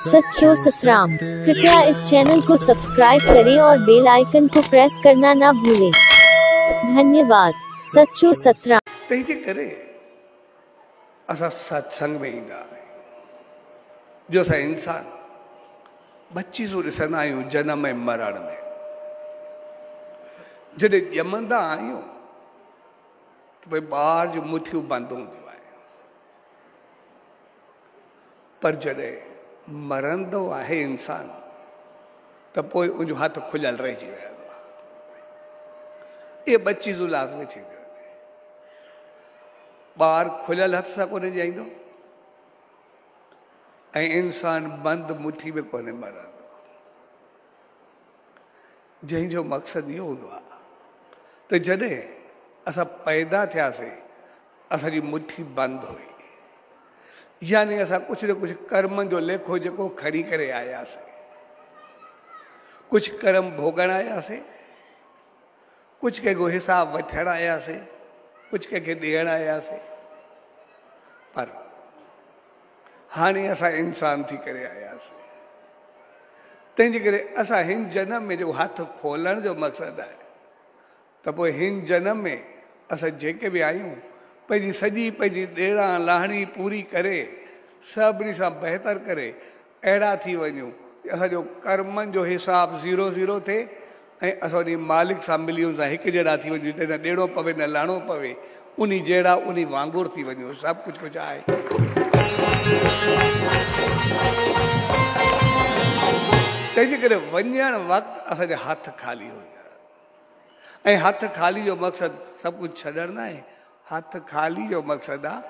सच्चो सतराम। कृपया इस चैनल को सब्सक्राइब करें और बेल आइकन को प्रेस करना ना भूलें। धन्यवाद। सच्चो सतराम। तंहिंजे करे असां सत्संग में ईंदा आहियूं जो असां इंसान ॿ चीज़ूं ॾिसंदा आहियूं जनम ऐं मरण में। जॾहिं ॼमंदा आहियूं त भई ॿार जूं मुठियूं बंदि हूंदियूं आहिनि, पर जॾहिं मरंदो आहे इंसान त पोइ उनजो हथ खुलियल रहिजी वेंदो आहे। इहे ॿ चीज़ूं लाज़मी थींदियूं आहिनि। ॿार खुलियल हथ सां कोन्हे ॼाईंदो ऐं इंसान बंदि मुठी में कोन्हे मरंदो, जंहिंजो मक़सदु इहो हूंदो आहे त जॾहिं असां पैदा थियासीं असांजी मुठी बंदि हुई, यानी असां कुझु न कुझु कर्मनि जो लेखो जेको खणी करे आयासीं। कुझु कर्म भोगण आयासीं, कुझु कंहिंखो हिसाब वठण आयासीं, कुझु कंहिंखे ॾियण आयासीं, पर हाणे असां इंसान थी करे आयासीं। तंहिंजे करे असां हिन जनम में जो हथ खोलण जो मक़सदु आहे त पोइ हिन जनम में असां जेके बि आहियूं पंहिंजी सॼी पंहिंजी ॾेरा लाहणी पूरी करे सभिनी सां बहितर करे अहिड़ा थी वञूं कि असांजो कर्मनि जो हिसाब ज़ीरो ज़ीरो थिए ऐं असां उन मालिक सां मिली उन सां हिकु जहिड़ा थी वञूं, जिते न ॾियणो पवे न लाहिणो पवे, उन जहिड़ा उन वांगुरु थी वञूं। सभु कुझु आहे। तंहिंजे करे वञण वक़्तु असांजा हथ ख़ाली हुजनि, ऐं हथ ख़ाली जो मक़सदु सभु कुझु छॾण न आहे। हथ ख़ाली जो मक़सदु आहे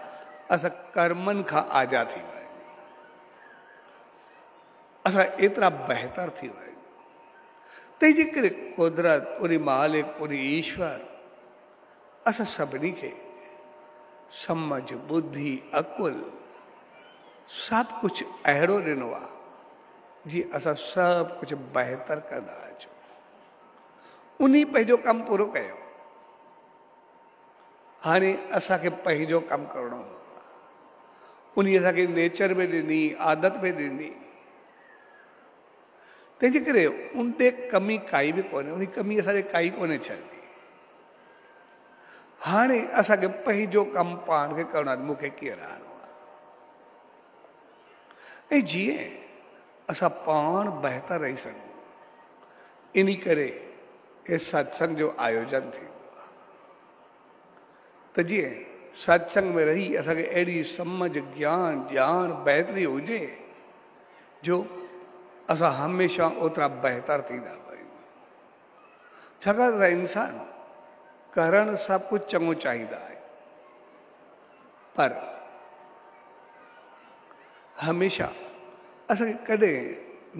असां कर्मनि खां आज़ाद थी वञूं, असां एतिरा बहितर थी वञूं। तंहिंजे करे कुदरत, उन मालिक, उन ईश्वर असां सभिनी खे सम्झ, बुद्धि, अकुल सभु कुझु अहिड़ो ॾिनो आहे जीअं असां सभु कुझु बहितर कंदा अचूं। उन पंहिंजो कमु पूरो कयो। हाणे असांखे पंहिंजो कमु करिणो आहे। उन असांखे नेचर में ॾिनी, आदत में ॾिनी। तंहिंजे करे उन ते कमी काई बि कोन्हे, उन कमी असांजे काई कोन्हे छॾी। हाणे असांखे पंहिंजो कमु पाण खे करिणो आहे, मूंखे कीअं रहणो आहे। ऐं जीअं असां पाण बहितर रही सघूं, इन करे इहे सत्संग जो आयोजन थींदो आहे त जीअं सत्संग में रही असांखे अहिड़ी सम्झ, ज्ञान, ॼाण, बहितरी हुजे जो असां हमेशह ओतिरा बहितर थींदा वञूं। छाकाणि त इंसान करणु सभु कुझु चङो चाहींदा आहे, पर हमेशह असांखे कॾहिं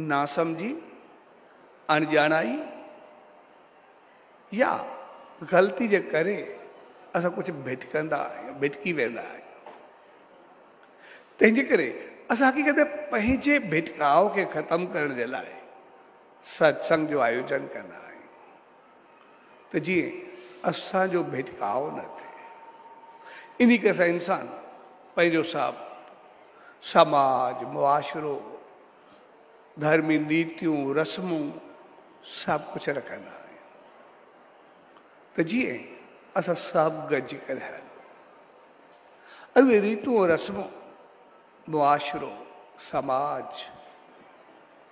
नासमझी, अणॼाणाई या ग़लती जे करे असां कुझु भिटकंदा आहियूं, भिटकी वेंदा आहियूं। तंहिंजे करे असां हक़ीक़त पंहिंजे भिटकाव खे ख़तमु करण जे लाइ सत्संग जो आयोजन कंदा आहियूं त जीअं असांजो भिटकाव न थिए। इन करे असां इंसान पंहिंजो सभु समाज, मुआशिरो, धर्मी नीतियूं, रस्मूं सभु कुझु रखंदा आहियूं त जीअं असां सभु गॾिजी करे हलूं। उहे रीतियूं, रस्मूं, मुआशिरो, समाज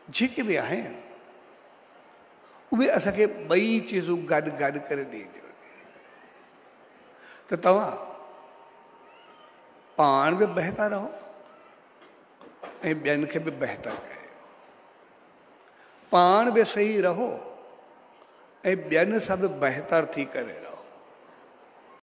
जेके बि आहिनि उहे असांखे ॿई चीज़ूं गॾु गॾु करे ॾींदियूं त तव्हां पाण बि बहितर रहो ऐं ॿियनि खे बि बहितर कयो। पाण बि सही रहो ऐं ॿियनि सां बि बहितर थी करे रहो।